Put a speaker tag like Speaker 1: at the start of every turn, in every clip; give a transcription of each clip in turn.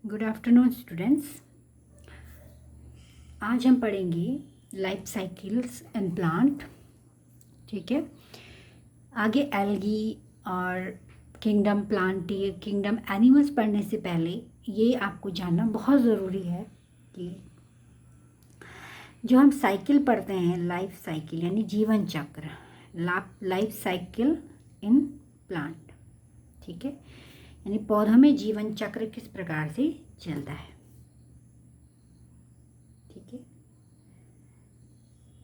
Speaker 1: Good afternoon students. आज हम पढ़ेंगे लाइफ साइकिल्स इन प्लांट। ठीक है, आगे एल्गी और किंगडम प्लांटी, किंगडम एनिमल्स पढ़ने से पहले ये आपको जानना बहुत ज़रूरी है कि जो हम साइकिल पढ़ते हैं, लाइफ साइकिल यानी जीवन चक्र, लाइफ साइकिल इन प्लांट, ठीक है, यानी पौधों में जीवन चक्र किस प्रकार से चलता है। ठीक है,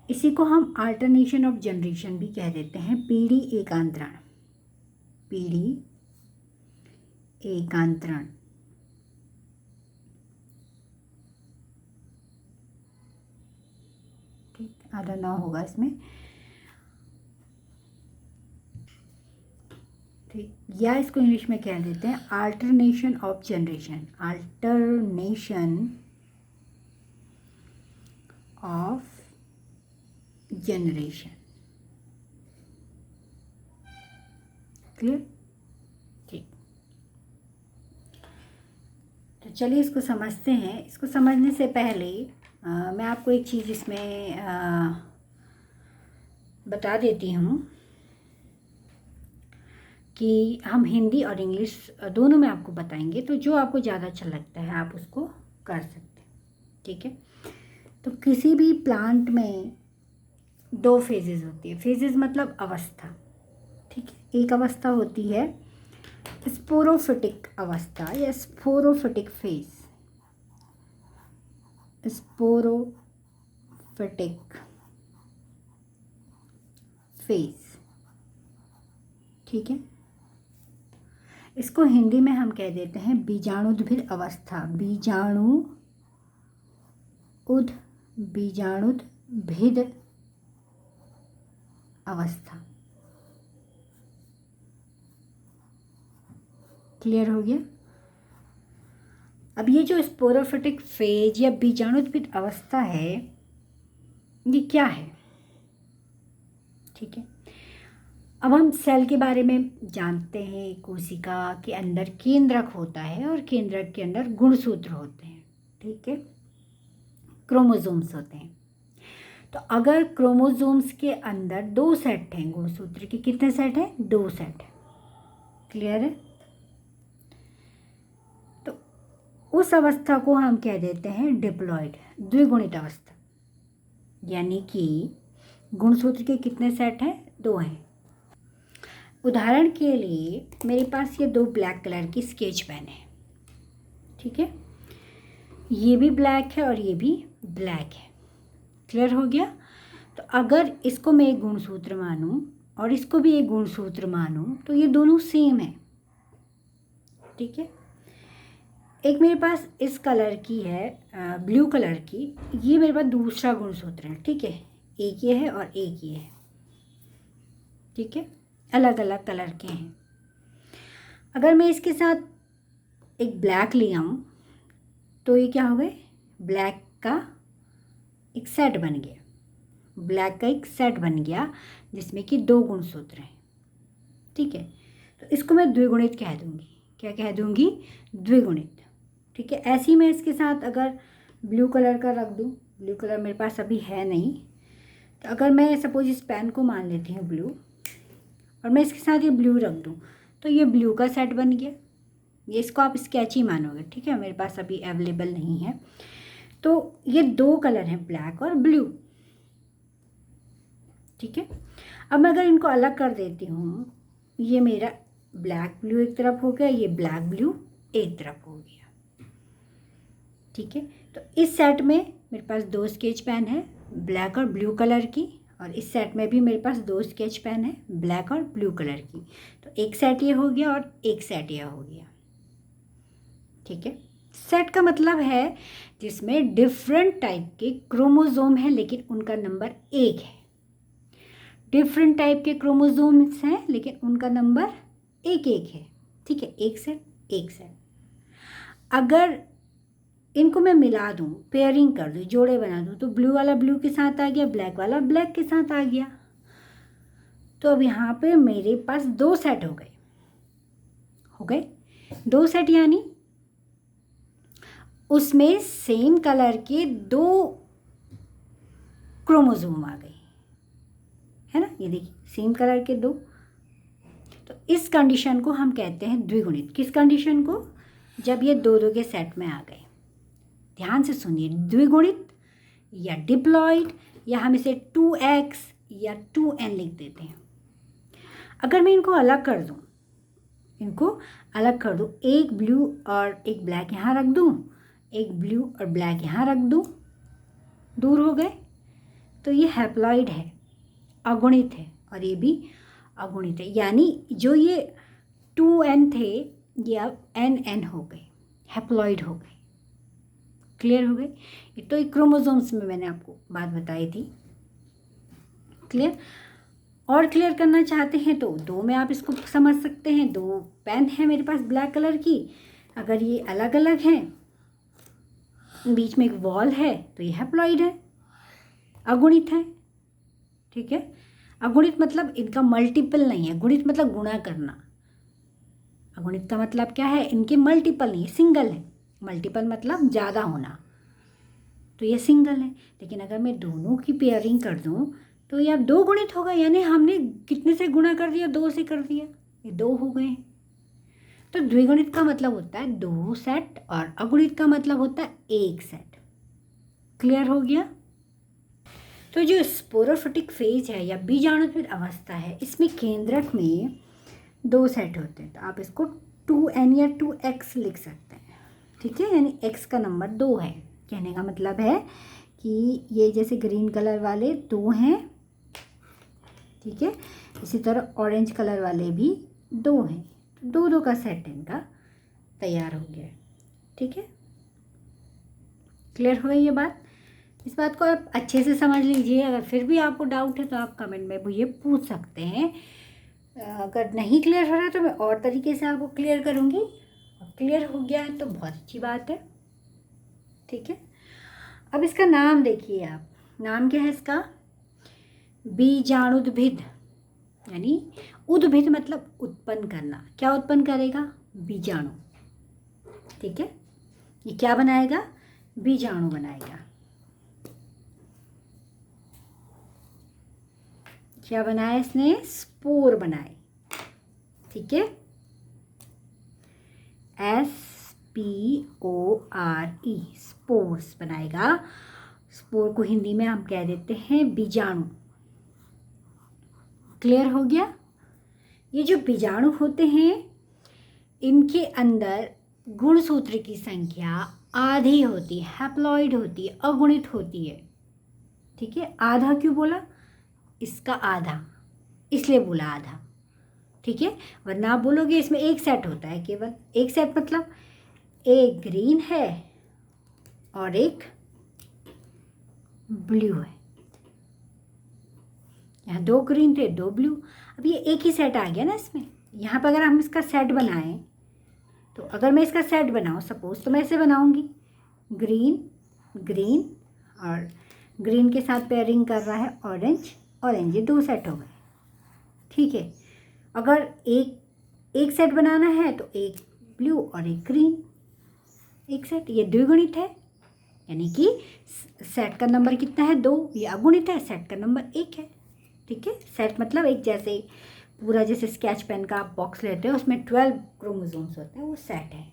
Speaker 1: इसी को हम अल्टरनेशन ऑफ जनरेशन भी कह देते हैं, पीढ़ी एकांतरण। पीढ़ी एकांतरण, ठीक, आधा ना होगा इसमें, ठीक, या इसको इंग्लिश में कह देते हैं alternation of generation. Alternation of generation, clear? ठीक, तो चलिए इसको समझते हैं। इसको समझने से पहले मैं आपको एक चीज़ इसमें बता देती हूँ कि हम हिंदी और इंग्लिश दोनों में आपको बताएंगे, तो जो आपको ज़्यादा अच्छा लगता है आप उसको कर सकते हैं। ठीक है, तो किसी भी प्लांट में दो फेजेस होती है। फेजेस मतलब अवस्था, ठीक है। एक अवस्था होती है स्पोरोफिटिक अवस्था या स्पोरोफिटिक फेज, स्पोरोफिटिक फेज, ठीक है। इसको हिंदी में हम कह देते हैं बीजाणुद्भिद अवस्था। बीजाणुद्भिद अवस्था, क्लियर हो गया? अब ये जो स्पोरोफिटिक फेज या बीजाणुद्भिद अवस्था है, ये क्या है? ठीक है, अब हम सेल के बारे में जानते हैं। कोशिका के अंदर केंद्रक होता है और केंद्रक के अंदर गुणसूत्र होते हैं, ठीक है, क्रोमोसोम्स होते हैं। तो अगर क्रोमोसोम्स के अंदर दो सेट हैं गुणसूत्र के, कितने सेट हैं? दो सेट, क्लियर है? तो उस अवस्था को हम कह देते हैं डिप्लॉइड, द्विगुणित अवस्था, यानी कि गुणसूत्र के कितने सेट हैं? दो हैं। उदाहरण के लिए मेरे पास ये दो ब्लैक कलर की स्केच पेन है, ठीक है, ये भी ब्लैक है और ये भी ब्लैक है, क्लियर हो गया? तो अगर इसको मैं एक गुणसूत्र मानूं और इसको भी एक गुणसूत्र मानूं तो ये दोनों सेम है, ठीक है। एक मेरे पास इस कलर की है, ब्लू कलर की, ये मेरे पास दूसरा गुणसूत्र है, ठीक है, एक ये है और एक ये है, ठीक है, अलग अलग कलर के हैं। अगर मैं इसके साथ एक ब्लैक ले आऊँ तो ये क्या हो गए? ब्लैक का एक सेट बन गया, ब्लैक का एक सेट बन गया जिसमें कि दो गुणसूत्र हैं, ठीक है। तो इसको मैं द्विगुणित कह दूंगी। क्या कह दूंगी? द्विगुणित, ठीक है। ऐसे ही मैं इसके साथ अगर ब्लू कलर का रख दूं, ब्लू कलर मेरे पास अभी है नहीं, तो अगर मैं सपोज इस पेन को मान लेती हूँ ब्लू और मैं इसके साथ ये ब्लू रख दूँ तो ये ब्लू का सेट बन गया। ये इसको आप स्केच ही मानोगे, ठीक है, मेरे पास अभी अवेलेबल नहीं है। तो ये दो कलर हैं, ब्लैक और ब्लू, ठीक है। अब मैं अगर इनको अलग कर देती हूँ, ये मेरा ब्लैक ब्लू एक तरफ हो गया, ये ब्लैक ब्लू एक तरफ हो गया, ठीक है। तो इस सेट में मेरे पास दो स्केच पेन है, ब्लैक और ब्लू कलर की, और इस सेट में भी मेरे पास दो स्केच पेन है, ब्लैक और ब्लू कलर की। तो एक सेट ये हो गया और एक सेट ये हो गया, ठीक है। सेट का मतलब है जिसमें डिफरेंट टाइप के क्रोमोसोम है लेकिन उनका नंबर एक है। डिफरेंट टाइप के क्रोमोसोम्स हैं लेकिन उनका नंबर एक एक है, ठीक है, एक सेट एक सेट। अगर इनको मैं मिला दूं, पेयरिंग कर दूं, जोड़े बना दूं, तो ब्लू वाला ब्लू के साथ आ गया, ब्लैक वाला ब्लैक के साथ आ गया। तो अब यहाँ पे मेरे पास दो सेट हो गए दो सेट, यानी उसमें सेम कलर के 2 क्रोमोसोम आ गए, है ना। ये देखिए सेम कलर के 2, तो इस कंडीशन को हम कहते हैं द्विगुणित। किस कंडीशन को? जब ये 2 के सेट में आ गए। ध्यान से सुनिए, द्विगुणित या डिप्लॉइड, या हम इसे 2x या 2n लिख देते हैं। अगर मैं इनको अलग कर दूं, एक ब्लू और एक ब्लैक यहाँ रख दूं, एक ब्लू और ब्लैक यहाँ रख दूं, दूर हो गए, तो ये हैप्लॉइड है, अगुणित है, और ये भी अगुणित है। यानी जो ये 2n थे ये अब nn हो गए, हैप्लॉइड हो गए। क्लियर हो गए? ये तो एक क्रोमोसोम्स में मैंने आपको बात बताई थी। क्लियर? और क्लियर करना चाहते हैं तो 2 में आप इसको समझ सकते हैं। 2 पेन है मेरे पास ब्लैक कलर की, अगर ये अलग अलग हैं, बीच में एक वॉल है, तो ये हैप्लॉइड है, अगुणित है। ठीक है? अगुणित मतलब इनका मल्टीपल नहीं है, गुणित मतलब गुणा करना। अगुणित का मतलब क्या है? इनके मल्टीपल नहीं है, सिंगल है। मल्टीपल मतलब ज़्यादा होना, तो ये सिंगल है। लेकिन अगर मैं दोनों की पेयरिंग कर दूं तो ये अब 2 गुणित होगा, यानी हमने कितने से गुणा कर दिया? 2 से कर दिया, ये 2 हो गए। तो द्विगुणित का मतलब होता है 2 सेट और अगुणित का मतलब होता है 1 सेट। क्लियर हो गया? तो जो स्पोरोफिटिक फेज है या बीजाणुत्पन्न अवस्था है, इसमें केंद्रक में 2 सेट होते हैं, तो आप इसको 2n या 2x लिख सकते हैं। ठीक है? यानी x का नंबर 2 है। कहने का मतलब है कि ये जैसे ग्रीन कलर वाले 2 हैं, ठीक है, इसी तरह ऑरेंज कलर वाले भी 2 हैं, तो 2 का सेट इनका तैयार हो गया है। ठीक है? क्लियर हो गई ये बात? इस बात को आप अच्छे से समझ लीजिए। अगर फिर भी आपको डाउट है तो आप कमेंट में ये पूछ सकते हैं। अगर नहीं क्लियर हो रहा है तो मैं और तरीके से आपको क्लियर करूँगी। क्लियर हो गया है तो बहुत अच्छी बात है। ठीक है? अब इसका नाम देखिए आप, नाम क्या है इसका? बीजाणुद्भिद, यानी उद्भिद मतलब उत्पन्न करना। क्या उत्पन्न करेगा? बीजाणु। ठीक है? ये क्या बनाएगा? बीजाणु बनाएगा। क्या बनाया इसने? स्पोर बनाए। ठीक है? SPORE, स्पोर्स बनाएगा। स्पोर को हिंदी में हम कह देते हैं बीजाणु। क्लियर हो गया? ये जो बीजाणु होते हैं, इनके अंदर गुणसूत्र की संख्या आधी होती है, हैप्लॉइड होती है, अगुणित होती है। ठीक है? आधा क्यों बोला? इसका आधा, इसलिए बोला आधा। ठीक है? वरना आप बोलोगे इसमें 1 सेट होता है, केवल 1 सेट मतलब एक ग्रीन है और एक ब्लू है। यहाँ 2 ग्रीन थे, 2 ब्लू। अब ये एक ही सेट आ गया ना इसमें। यहाँ पर अगर हम इसका सेट बनाएं, तो अगर मैं इसका सेट बनाऊँ सपोज, तो मैं ऐसे बनाऊँगी, ग्रीन ग्रीन और ग्रीन के साथ पेयरिंग कर रहा है ऑरेंज ऑरेंज, ये 2 सेट हो गए। ठीक है? अगर एक सेट बनाना है तो एक ब्लू और एक ग्रीन, एक सेट। ये द्विगुणित है, यानी कि सेट का नंबर कितना है? 2। ये अगुणित है, सेट का नंबर 1 है। ठीक है? सेट मतलब एक जैसे पूरा जैसे स्केच पेन का आप बॉक्स लेते हो, उसमें 12 क्रोमोसोम्स होते हैं, वो सेट है।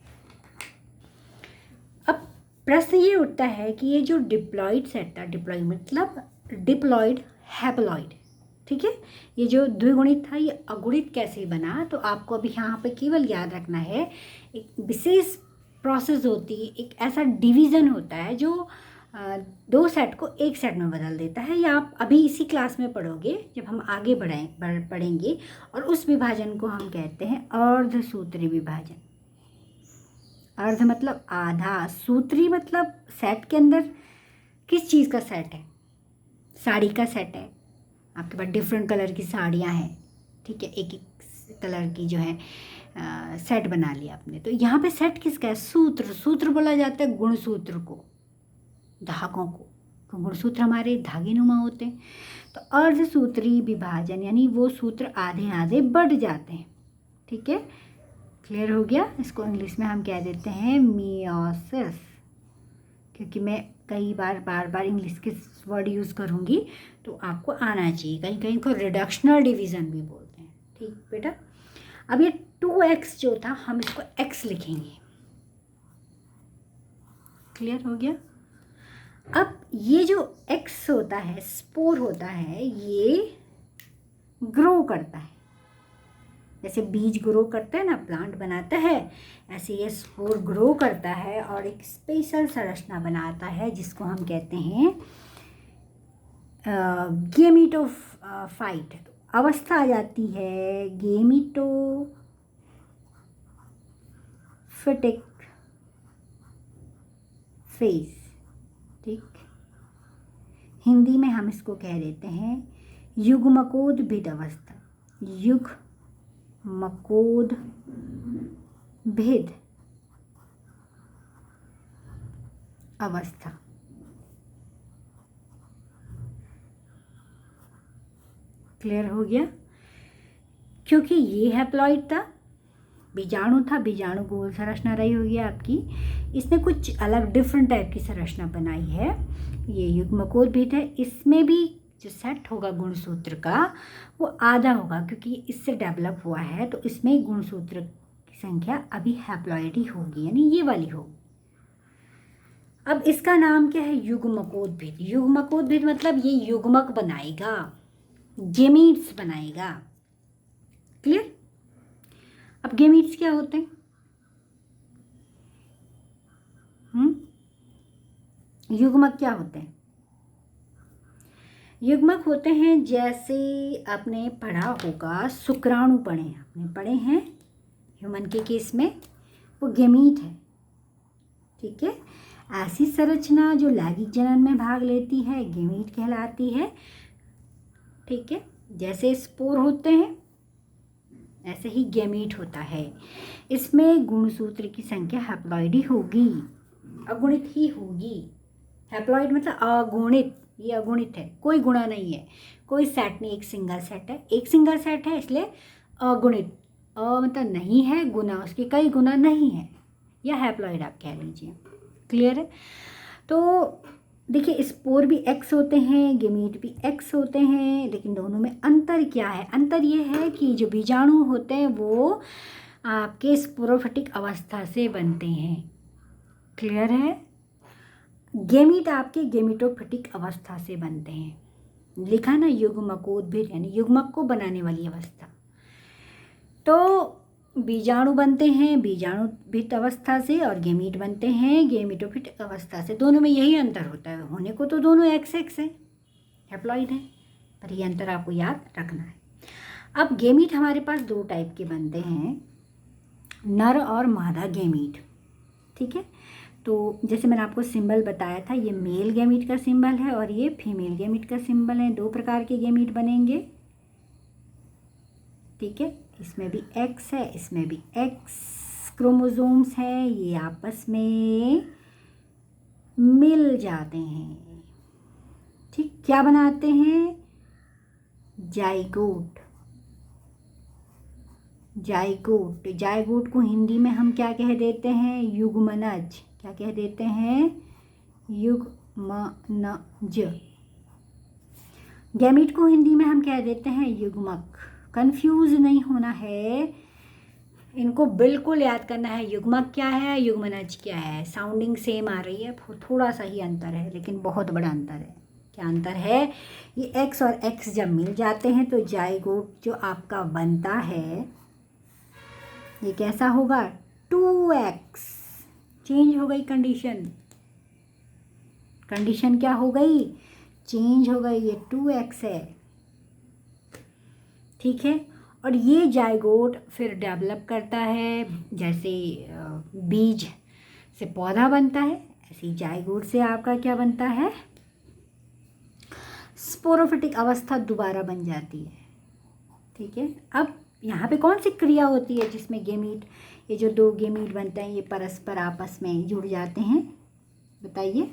Speaker 1: अब प्रश्न ये उठता है कि ये जो डिप्लॉइड सेट था, डिप्लॉइड मतलब डिप्लॉइड हैप्लॉइड, ठीक है, ये जो द्विगुणित था ये अगुणित कैसे बना? तो आपको अभी यहाँ पे केवल याद रखना है, एक विशेष प्रोसेस होती है, एक ऐसा डिवीज़न होता है जो 2 सेट को 1 सेट में बदल देता है। या आप अभी इसी क्लास में पढ़ोगे जब हम आगे पढ़ेंगे, और उस विभाजन को हम कहते हैं अर्धसूत्री विभाजन। अर्ध मतलब आधा, सूत्री मतलब सेट के अंदर किस चीज़ का सेट है? साड़ी का सेट है। आपके पास डिफरेंट कलर की साड़ियाँ हैं, ठीक है, एक एक कलर की जो है सेट बना लिया आपने। तो यहाँ पे सेट किसका है? सूत्र। सूत्र बोला जाता है गुणसूत्र को, धागों को। तो गुणसूत्र हमारे धागे नुमा होते हैं। तो अर्धसूत्री विभाजन यानी वो सूत्र आधे आधे बढ़ जाते हैं। ठीक है? क्लियर हो गया? इसको इंग्लिश में हम कह देते हैं मियोसिस। क्योंकि मैं कई बार बार इंग्लिश के वर्ड यूज़ करूँगी, तो आपको आना चाहिए। कहीं कहीं को रिडक्शनल डिवीज़न भी बोलते हैं। ठीक बेटा, अब ये 2x जो था हम इसको x लिखेंगे। क्लियर हो गया? अब ये जो x होता है, स्पोर होता है, ये ग्रो करता है। जैसे बीज ग्रो करता है ना, प्लांट बनाता है, ऐसे ये स्पोर ग्रो करता है और एक स्पेशल संरचना बनाता है जिसको हम कहते हैं गेमिटोफाइट। अवस्था आ जाती है गेमिटोफिटिक फेज। ठीक, हिंदी में हम इसको कह देते हैं युग्मकोद्भिद अवस्था। युग्मकोद्भिद अवस्था। क्लियर हो गया? क्योंकि ये हैप्लॉइड था, बीजाणु था, बीजाणु गोल संरचना रही होगी आपकी, इसने कुछ अलग डिफरेंट टाइप की संरचना बनाई है। ये युग्मकोद्भिद है, इसमें भी जो सेट होगा गुणसूत्र का वो आधा होगा, क्योंकि इससे डेवलप हुआ है, तो इसमें गुणसूत्र की संख्या अभी हैप्लॉइड ही होगी, यानी ये वाली होगी। अब इसका नाम क्या है? युग्मकोद्भिद। युग्मकोद्भिद मतलब ये युग्मक बनाएगा, गेमीट्स बनाएगा। क्लियर? अब गेमीट्स क्या होते हैं? युग्मक क्या होते हैं? युग्मक होते हैं, जैसे आपने पढ़ा होगा, शुक्राणु पढ़े हैं ह्यूमन के केस में, वो गेमीट है। ठीक है, ऐसी संरचना जो लैंगिक जनन में भाग लेती है गेमीट कहलाती है। ठीक है, जैसे स्पोर होते हैं ऐसे ही गेमीट होता है। इसमें गुणसूत्र की संख्या हैप्लॉइड ही होगी, अगुणित ही होगी। हैप्लॉइड मतलब अगुणित, ये अगुणित है, कोई गुणा नहीं है, कोई सेट नहीं, एक सिंगल सेट है, एक सिंगल सेट है इसलिए अगुणित। मतलब नहीं है, गुना उसके कई गुना नहीं है, या हैप्लॉइड आप कह लीजिए। क्लियर है? तो देखिए, स्पोर भी एक्स होते हैं, गेमीट भी एक्स होते हैं, लेकिन दोनों में अंतर क्या है? अंतर ये है कि जो बीजाणु होते हैं वो आपके स्पोरोफिटिक अवस्था से बनते हैं। क्लियर है? गेमीट आपके गेमिटोफिटिक अवस्था से बनते हैं। लिखा ना युग्मकोद्भिद, यानी युग्मक को बनाने वाली अवस्था। तो बीजाणु बनते हैं बीजाणुभित अवस्था से, और गेमीट बनते हैं गेमिटोफिटिक अवस्था से। दोनों में यही अंतर होता है। होने को तो दोनों एक्स एक्स है, हैप्लॉइड है, पर ये अंतर आपको याद रखना है। अब गेमीट हमारे पास दो टाइप के बनते हैं, नर और मादा गेमीट। ठीक है, तो जैसे मैंने आपको सिंबल बताया था, ये मेल गेमीट का सिंबल है और ये फीमेल गेमीट का सिंबल है। दो प्रकार के गेमीट बनेंगे। ठीक है, इसमें भी एक्स है, इसमें भी एक्स क्रोमोसोम्स है, ये आपस में मिल जाते हैं। ठीक, क्या बनाते हैं? जाइगोट। जाइगोट, जाइगोट को हिंदी में हम क्या कह देते हैं? युग्मनज। क्या कह देते हैं? युग्मनज। गैमीट को हिंदी में हम कह देते हैं युग्मक। कंफ्यूज नहीं होना है, इनको बिल्कुल याद करना है। युग्मक क्या है, युग्मनज क्या है, साउंडिंग सेम आ रही है, थोड़ा सा ही अंतर है, लेकिन बहुत बड़ा अंतर है। क्या अंतर है? ये एक्स और एक्स जब मिल जाते हैं तो जाइगोट जो आपका बनता है ये कैसा होगा? 2x। चेंज हो गई कंडीशन। कंडीशन क्या हो गई? चेंज हो गई, ये 2x है। ठीक है, और ये जाइगोट फिर डेवलप करता है, जैसे बीज से पौधा बनता है, ऐसे ही जाइगोट से आपका क्या बनता है? स्पोरोफिटिक अवस्था दोबारा बन जाती है। ठीक है, अब यहाँ पे कौन सी क्रिया होती है जिसमें गेमीट, ये जो दो गेमीट बनते हैं ये परस्पर आपस में जुड़ जाते हैं? बताइए।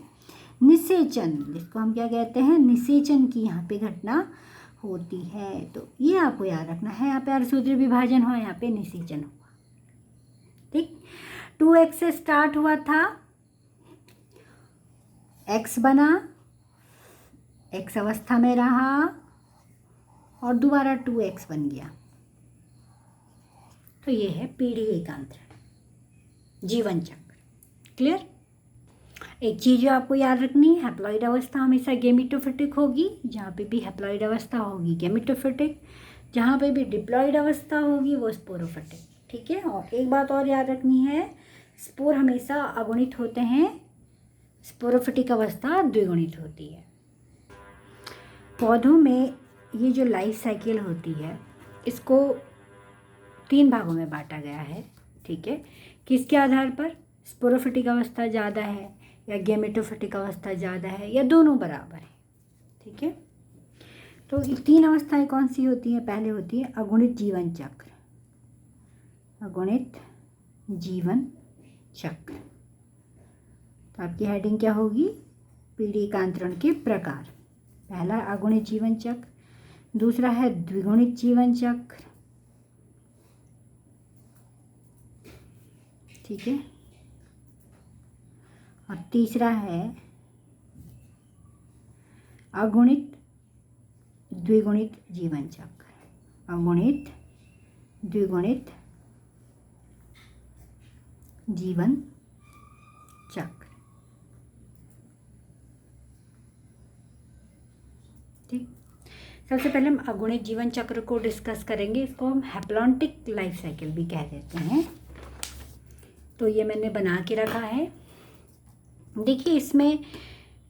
Speaker 1: निषेचन, जिसको हम क्या कहते हैं? निषेचन की यहाँ पे घटना होती है। तो ये आपको याद रखना है, यहाँ पे अर्धसूत्री विभाजन हुआ, यहाँ पे निषेचन हुआ। ठीक, 2x से स्टार्ट हुआ था एक्स बना, एक्स अवस्था में रहा और दोबारा 2x बन गया। तो ये है पीढ़ी एकांतरण, जीवन चक्र। क्लियर? एक चीज़ जो आपको याद रखनी है, हैप्लॉइड अवस्था हमेशा गेमिटोफिटिक होगी। जहाँ पे भी हैप्लॉइड अवस्था होगी गेमिटोफिटिक, जहाँ पे भी डिप्लॉइड अवस्था होगी वो स्पोरोफिटिक। ठीक है? और एक बात और याद रखनी है, स्पोर हमेशा अगुणित होते हैं, स्पोरोफिटिक अवस्था द्विगुणित होती है। पौधों में ये जो लाइफ साइकिल होती है इसको 3 भागों में बांटा गया है। ठीक है? किसके आधार पर? स्पोरोफिटिक अवस्था ज़्यादा है या गेमेटोफिटिक अवस्था ज़्यादा है या दोनों बराबर है। ठीक है? तो ये 3 अवस्थाएं कौन सी होती हैं? पहले होती है अगुणित जीवन चक्र। अगुणित जीवन चक्र। तो आपकी हेडिंग क्या होगी? पीढ़ी एकांतरण के प्रकार। पहला अगुणित जीवन चक्र, दूसरा है द्विगुणित जीवन चक्र। ठीक है? और तीसरा है अगुणित द्विगुणित जीवन चक्र। अगुणित द्विगुणित जीवन चक्र। ठीक, सबसे पहले हम अगुणित जीवन चक्र को डिस्कस करेंगे। इसको हम हैप्लॉन्टिक लाइफ साइकिल भी कह देते हैं। तो ये मैंने बना के रखा है। देखिए इसमें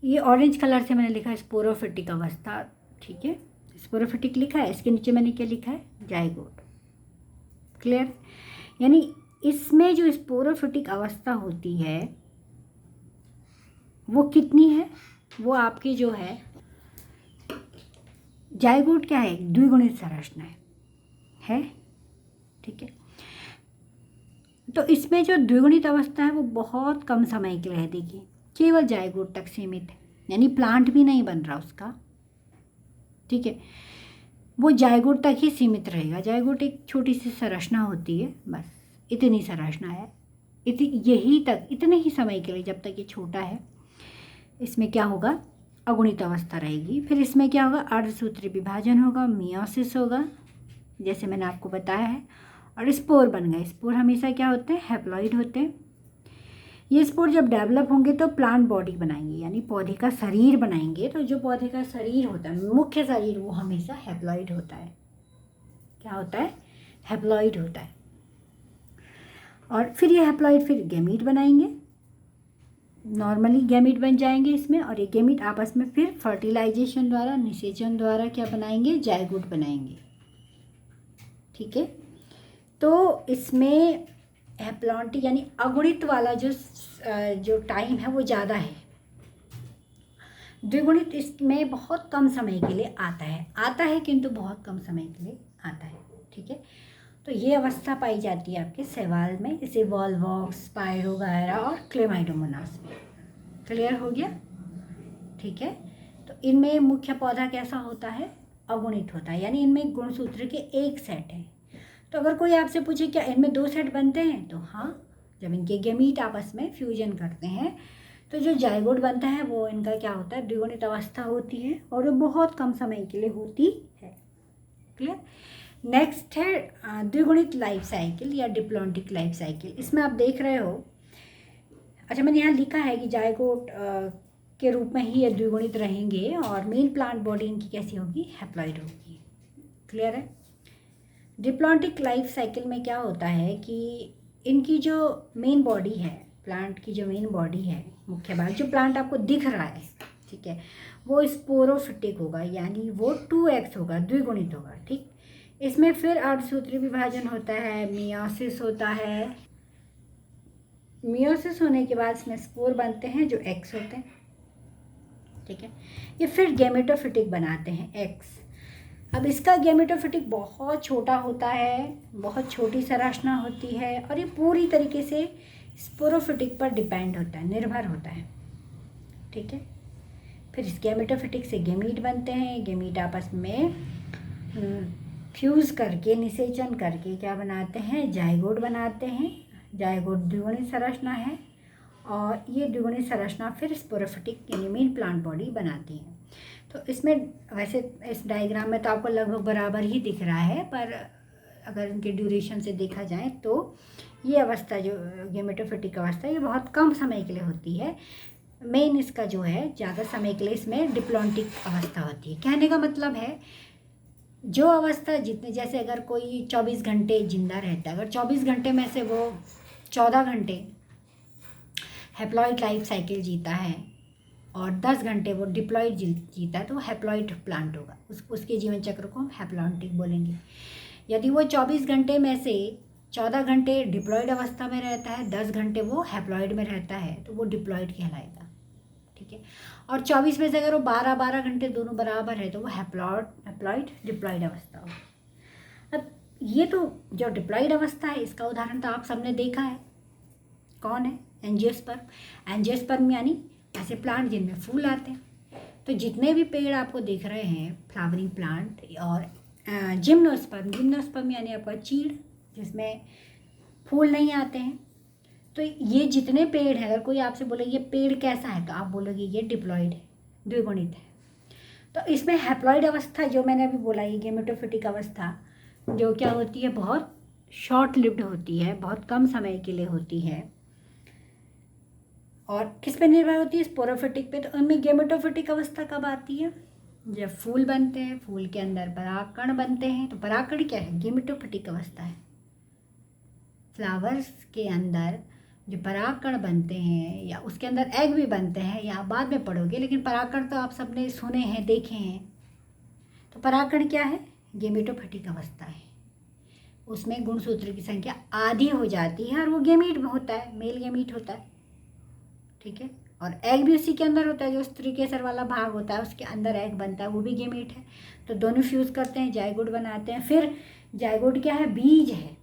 Speaker 1: ये ऑरेंज कलर से मैंने लिखा है स्पोरोफिटिक अवस्था। ठीक है? स्पोरोफिटिक लिखा है, इसके नीचे मैंने क्या लिखा है? जाइगोट। क्लियर? यानी इसमें जो स्पोरोफिटिक अवस्था होती है वो कितनी है? वो आपकी जो है जाइगोट क्या है? द्विगुणित संरचना है। ठीक है? तो इसमें जो द्विगुणित अवस्था है वो बहुत कम समय के लिए है। देखिए केवल जाइगोट तक सीमित है, यानी प्लांट भी नहीं बन रहा उसका। ठीक है? वो जाइगोट तक ही सीमित रहेगा। जाइगोट एक छोटी सी संरचना होती है, बस इतनी संरचना है, यही तक, इतने ही समय के लिए जब तक ये छोटा है। इसमें क्या होगा? अगुणित अवस्था रहेगी। फिर इसमें क्या होगा? अर्धसूत्री विभाजन होगा, मियोसिस होगा, जैसे मैंने आपको बताया है, और स्पोर बन गए। स्पोर हमेशा क्या होते हैं? हैप्लॉइड होते हैं। ये स्पोर जब डेवलप होंगे तो प्लांट बॉडी बनाएंगे, यानी पौधे का शरीर बनाएंगे। तो जो पौधे का शरीर होता है, मुख्य शरीर, वो हमेशा हैप्लॉइड होता है। क्या होता है? हैप्लॉइड होता है। और फिर ये हैप्लॉइड फिर गैमीट बनाएंगे, नॉर्मली गैमीट बन जाएंगे इसमें, और ये गैमीट आपस में फिर फर्टिलाइजेशन द्वारा, निषेचन द्वारा क्या बनाएंगे? जाइगोट बनाएंगे। ठीक है? तो इसमें हैप्लॉन्टिक यानी अगुणित वाला जो टाइम है वो ज़्यादा है। द्विगुणित इसमें बहुत कम समय के लिए आता है किंतु बहुत कम समय के लिए आता है। ठीक है? तो ये अवस्था पाई जाती है आपके शैवाल में, जैसे वॉलवॉक्स, स्पायरोगायरा और क्लेमाइडोमोनास में। क्लियर हो गया? ठीक है? तो इनमें मुख्य पौधा कैसा होता है? अगुणित होता है, यानी इनमें गुणसूत्र के एक सेट है। तो अगर कोई आपसे पूछे क्या इनमें 2 सेट बनते हैं, तो हाँ, जब इनके गैमीट आपस में फ्यूजन करते हैं तो जो जाइगोट बनता है वो इनका क्या होता है? द्विगुणित अवस्था होती है, और वो बहुत कम समय के लिए होती है। क्लियर? नेक्स्ट है द्विगुणित लाइफ साइकिल या डिप्लॉन्टिक लाइफ साइकिल। इसमें आप देख रहे हो, अच्छा मैंने यहाँ लिखा है कि जाइगोट के रूप में ही ये द्विगुणित रहेंगे, और मेन प्लांट बॉडी इनकी कैसी होगी? हैप्लॉइड होगी। क्लियर है? डिप्लॉन्टिक लाइफ साइकिल में क्या होता है कि इनकी जो मेन बॉडी है, प्लांट की जो मेन बॉडी है, मुख्य भाग, जो प्लांट आपको दिख रहा है, ठीक है, वो स्पोरोफिटिक होगा, यानी वो 2x होगा, द्विगुणित होगा। ठीक? इसमें फिर अर्धसूत्री विभाजन होता है, मियोसिस होता है। मियोसिस होने के बाद इसमें स्पोर बनते हैं जो x होते हैं। ठीक है? ये फिर गैमेटोफिटिक बनाते हैं, x। अब इसका गैमेटोफिटिक बहुत छोटा होता है, बहुत छोटी संरचना होती है, और ये पूरी तरीके से स्पोरोफिटिक पर डिपेंड होता है, निर्भर होता है। ठीक है? फिर इस गैमेटोफिटिक से गैमीट बनते हैं। गैमीट आपस में फ्यूज़ करके, निषेचन करके क्या बनाते हैं? जाइगोट बनाते हैं। जाइगोट द्विगुणित संरचना है, और ये द्विगुणित संरचना फिर स्पोरोफिटिक यानी मेन प्लांट बॉडी बनाती है। तो इसमें वैसे इस डायग्राम में तो आपको लगभग बराबर ही दिख रहा है, पर अगर इनके ड्यूरेशन से देखा जाए तो ये अवस्था जो गेमेटोफिटिक अवस्था ये बहुत कम समय के लिए होती है। मेन इसका जो है ज़्यादा समय के लिए इसमें डिप्लॉन्टिक अवस्था होती है। कहने का मतलब है जो अवस्था जितने, जैसे अगर कोई 24 घंटे जिंदा रहता है, अगर 24 घंटे में से वो 14 घंटे हैप्लॉइड लाइफ साइकिल जीता है और 10 घंटे वो डिप्लॉइड जीता है तो वो हैप्लॉइड प्लांट होगा। उसके जीवन चक्र को हम हैप्लॉन्टिक बोलेंगे। यदि वो 24 घंटे में से 14 घंटे डिप्लॉइड अवस्था में रहता है, 10 घंटे वो हैप्लॉइड में रहता है, तो वो डिप्लॉइड कहलाएगा। ठीक है। और 24 में से अगर वो 12 घंटे दोनों बराबर है तो वो हैप्लॉइड डिप्लॉइड अवस्था हो। अब ये तो जो डिप्लॉइड अवस्था है इसका उदाहरण तो आप सबने देखा है, कौन है? एंजियोस्पर्म। एंजियोस्पर्म यानी ऐसे प्लांट जिनमें फूल आते हैं। तो जितने भी पेड़ आपको दिख रहे हैं फ्लावरिंग प्लांट, और जिम्नोस्पर्म यानी आपका चीड़ जिसमें फूल नहीं आते हैं। तो ये जितने पेड़ हैं, अगर कोई आपसे बोले ये पेड़ कैसा है तो आप बोलोगे ये डिप्लॉइड है, द्विगुणित है। तो इसमें हैप्लॉइड अवस्था जो मैंने अभी बोला, ये गेमेटोफिटिक अवस्था जो क्या होती है, बहुत शॉर्ट लिव्ड होती है, बहुत कम समय के लिए होती है। और किस पे निर्भर होती है? स्पोरोफिटिक पे। तो उनमें गेमेटोफिटिक अवस्था कब आती है? जब फूल बनते हैं, फूल के अंदर परागकण बनते हैं। तो परागकण क्या है? गेमेटोफिटिक अवस्था है। फ्लावर्स के अंदर जो परागकण बनते हैं या उसके अंदर एग भी बनते हैं, या आप बाद में पढ़ोगे, लेकिन परागकण तो आप सबने सुने हैं, देखे हैं। तो परागकण क्या है? गेमेटोफिटिक अवस्था है। उसमें गुणसूत्र की संख्या आधी हो जाती है और वो गेमीट में होता है, मेल गेमीट होता है। ठीक है। और एग भी उसी के अंदर होता है, जो स्त्री केसर वाला भाग होता है उसके अंदर एग बनता है, वो भी गेमीट है। तो दोनों फ्यूज़ करते हैं, जाइगोट बनाते हैं। फिर जाइगोट क्या है? बीज है।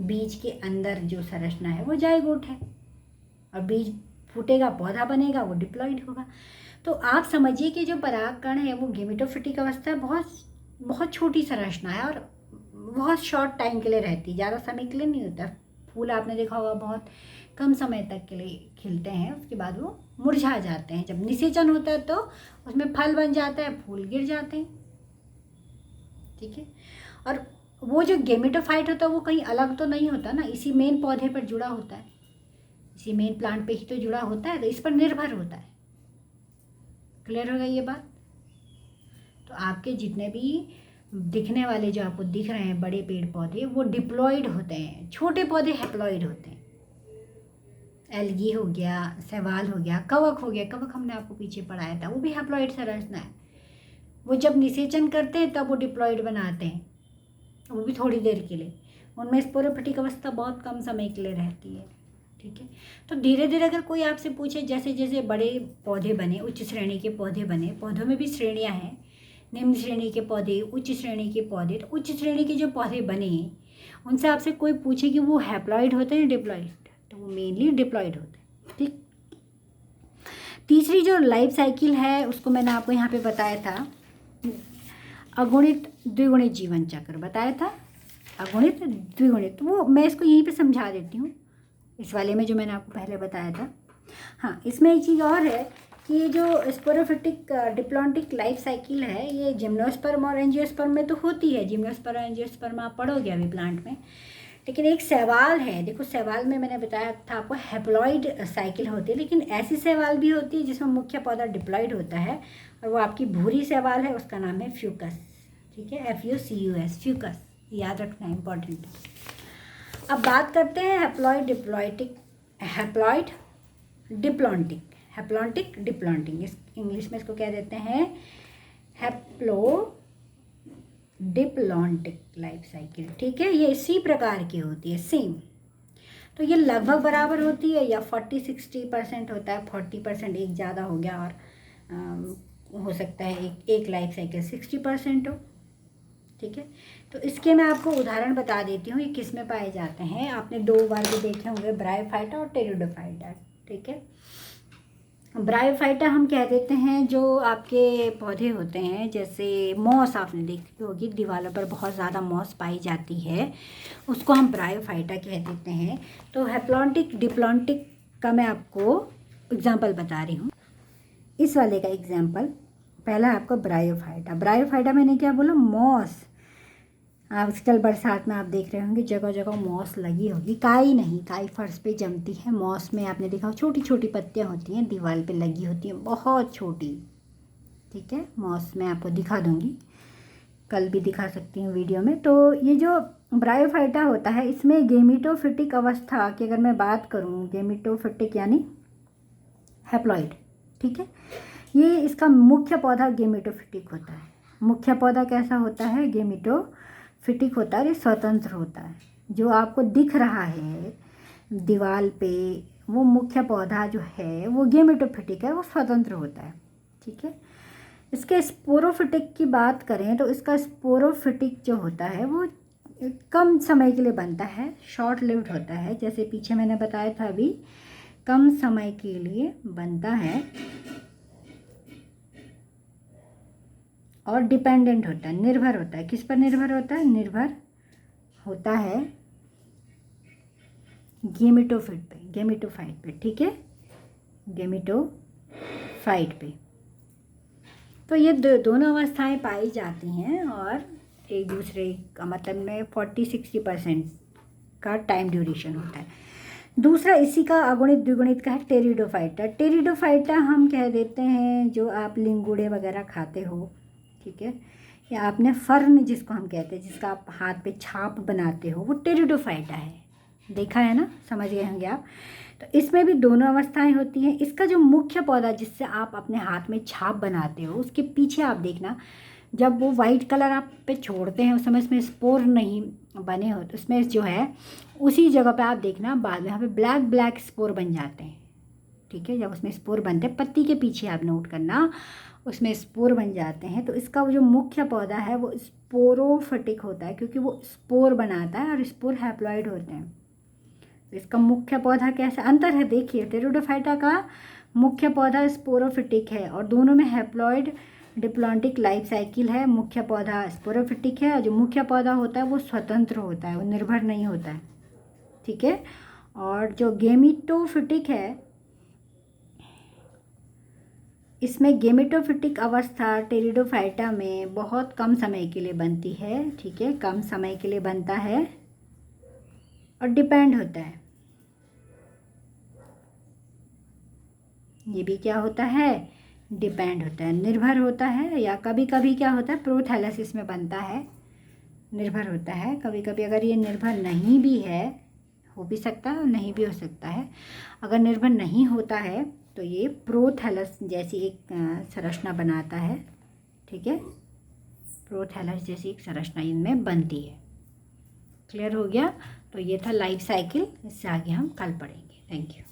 Speaker 1: बीज के अंदर जो संरचना है वो जाइगोट है, और बीज फूटेगा, पौधा बनेगा, वो डिप्लॉइड होगा। तो आप समझिए कि जो परागकण है वो गेमेटोफिटिक अवस्था है, बहुत छोटी संरचना है और बहुत शॉर्ट टाइम के लिए रहती है, ज़्यादा समय के लिए नहीं होता। फूल आपने देखा होगा बहुत कम समय तक के लिए खिलते हैं, उसके बाद वो मुरझा जाते हैं। जब निषेचन होता है तो उसमें फल बन जाता है, फूल गिर जाते हैं। ठीक है। और वो जो गेमेटोफाइट होता है वो कहीं अलग तो नहीं होता ना, इसी मेन पौधे पर जुड़ा होता है, इसी मेन प्लांट पे ही तो जुड़ा होता है, तो इस पर निर्भर होता है। क्लियर हो गई ये बात? तो आपके जितने भी दिखने वाले जो आपको दिख रहे हैं बड़े पेड़ पौधे वो डिप्लॉइड होते हैं, छोटे पौधे हैप्लॉइड होते हैं। एल्गी हो गया, शैवाल हो गया, कवक हो गया, कवक हमने आपको पीछे पढ़ाया था, वो भी हैप्लॉइड संरचना है। वो जब निषेचन करते हैं तब वो डिप्लॉइड बनाते हैं, वो भी थोड़ी देर के लिए। उनमें स्पोरोफिटिक अवस्था बहुत कम समय के लिए रहती है। ठीक है। तो धीरे धीरे अगर कोई आपसे पूछे, जैसे जैसे बड़े पौधे बने, उच्च श्रेणी के पौधे बने, पौधों में भी श्रेणियाँ हैं, निम्न श्रेणी के पौधे, उच्च श्रेणी के पौधे। तो उच्च श्रेणी के जो पौधे बने उनसे आपसे कोई पूछे कि वो हैप्लॉइड होते हैं डिप्लॉइड, तो वो मेनली डिप्लॉइड होते हैं। ठीक। तीसरी जो लाइफ साइकिल है उसको मैंने आपको यहाँ पे बताया था, अगुणित द्विगुणित जीवन चक्र बताया था। अगुणित द्विगुणित, वो मैं इसको यहीं पे समझा देती हूँ, इस वाले में जो मैंने आपको पहले बताया था। हाँ, इसमें एक चीज़ और है कि ये जो स्पोरोफिटिक डिप्लॉन्टिक लाइफ साइकिल है ये जिम्नोस्पर्म और एंजियोस्पर्म में तो होती है। जिम्नोस्पर्म और एंजियोस्पर्म आप पढ़ोगे अभी प्लांट में। लेकिन एक शैवाल है, देखो शैवाल में मैंने बताया था आपको हैप्लॉइड साइकिल होती है, लेकिन ऐसी शैवाल भी होती है जिसमें मुख्य पौधा डिप्लॉइड होता है, और वो आपकी भूरी शैवाल है, उसका नाम है फ्यूकस। ठीक है, FUCUS, फ्यूकस, याद रखना है, इंपॉर्टेंट। अब बात करते हैं हैप्लॉइड डिप्लॉन्टिक। इस इंग्लिश में इसको क्या देते हैं? Haplodiplontic life cycle. ठीक है, ये इसी प्रकार की होती है, सेम। तो ये लगभग बराबर होती है, या 40-60% होता है, 40% एक ज़्यादा हो गया, और हो सकता है एक लाइफ साइकिल 60% हो। ठीक है। तो इसके मैं आपको उदाहरण बता देती हूँ, ये किस में पाए जाते हैं। आपने 2 वर्ग देखे होंगे, ब्रायोफाइटा और टेरिडोफाइटा। ठीक है। ब्रायोफाइटा हम कह देते हैं जो आपके पौधे होते हैं, जैसे मॉस आपने देखी होगी, दीवारों पर बहुत ज़्यादा मॉस पाई जाती है, उसको हम ब्रायोफाइटा कह देते हैं। तो हैप्लॉन्टिक डिप्लॉन्टिक का मैं आपको एग्जांपल बता रही हूँ। इस वाले का एग्जांपल पहला है आपका ब्रायोफाइटा। ब्रायोफाइटा मैंने क्या बोला, मॉस। आजकल बरसात में आप देख रहे होंगे जगह जगह मॉस लगी होगी, काई नहीं, काई फर्श पे जमती है। मॉस में आपने देखा छोटी छोटी पत्तियाँ होती हैं, दीवार पे लगी होती हैं, बहुत छोटी। ठीक है, मॉस मैं आपको दिखा दूँगी, कल भी दिखा सकती हूँ वीडियो में। तो ये जो ब्रायोफाइटा होता है, इसमें गेमिटोफिटिक अवस्था की अगर मैं बात करूँ, गेमिटोफिटिक यानी हैप्लॉइड, ठीक है, ये इसका मुख्य पौधा गेमिटोफिटिक होता है। मुख्य पौधा कैसा होता है, गेमिटोफिटिक होता है, ये स्वतंत्र होता है। जो आपको दिख रहा है दीवार पे, वो मुख्य पौधा जो है वो गेमिटोफिटिक है, वो स्वतंत्र होता है। ठीक है, इसके स्पोरोफिटिक की बात करें तो इसका स्पोरोफिटिक जो होता है वो कम समय के लिए बनता है, शॉर्ट लिव्ड होता है। जैसे पीछे मैंने बताया था अभी, कम समय के लिए बनता है और डिपेंडेंट होता है, निर्भर होता है। किस पर निर्भर होता है, निर्भर होता है गेमिटोफिट पे, गेमिटोफाइट पे। ठीक है, गेमिटोफाइट पे। तो ये दोनों अवस्थाएं पाई जाती हैं और एक दूसरे का मतलब में 40-60% का टाइम ड्यूरेशन होता है। दूसरा इसी का अगुणित द्विगुणित का है टेरिडोफाइटा। टेरिडोफाइटा हम कह देते हैं जो आप लिंगुड़े वगैरह खाते हो, ठीक है, या आपने फर्न जिसको हम कहते हैं, जिसका आप हाथ पे छाप बनाते हो, वो टेरिडोफाइटा है। देखा है ना, समझ गए होंगे आप। तो इसमें भी दोनों अवस्थाएं होती हैं। इसका जो मुख्य पौधा जिससे आप अपने हाथ में छाप बनाते हो, उसके पीछे आप देखना, जब वो वाइट कलर आप पे छोड़ते हैं उस समय इसमें स्पोर नहीं बने हो, तो उसमें जो है उसी जगह पे आप देखना बाद में यहाँ पे ब्लैक ब्लैक स्पोर बन जाते हैं। ठीक है, जब उसमें स्पोर बनते हैं, पत्ती के पीछे आप नोट करना, उसमें स्पोर बन जाते हैं। तो इसका जो मुख्य पौधा है वो स्पोरोफिटिक होता है, क्योंकि वो स्पोर बनाता है और स्पोर हैप्लॉइड होते हैं। तो इसका मुख्य पौधा कैसा अंतर है देखिए, टेरिडोफाइटा का मुख्य पौधा स्पोरोफिटिक है और दोनों में हैप्लॉइड डिप्लॉन्टिक लाइफ साइकिल है। मुख्य पौधा स्पोरोफिटिक है और जो मुख्य पौधा होता है वो स्वतंत्र होता है, वो निर्भर नहीं होता है। ठीक है, और जो गेमिटोफिटिक है, इसमें गेमिटोफिटिक अवस्था टेरिडोफाइटा में बहुत कम समय के लिए बनती है। ठीक है, कम समय के लिए बनता है और डिपेंड होता है। ये भी क्या होता है, डिपेंड होता है, निर्भर होता है, या कभी कभी क्या होता है प्रोथैलेसिस में बनता है, निर्भर होता है। कभी कभी अगर ये निर्भर नहीं भी है, हो भी सकता है और नहीं भी हो सकता है। अगर निर्भर नहीं होता है तो ये प्रोथैलस जैसी एक संरचना बनाता है। ठीक है, प्रोथैलस जैसी एक संरचना इनमें बनती है। क्लियर हो गया। तो ये था लाइफ साइकिल, इससे आगे हम कल पढ़ेंगे। Thank you.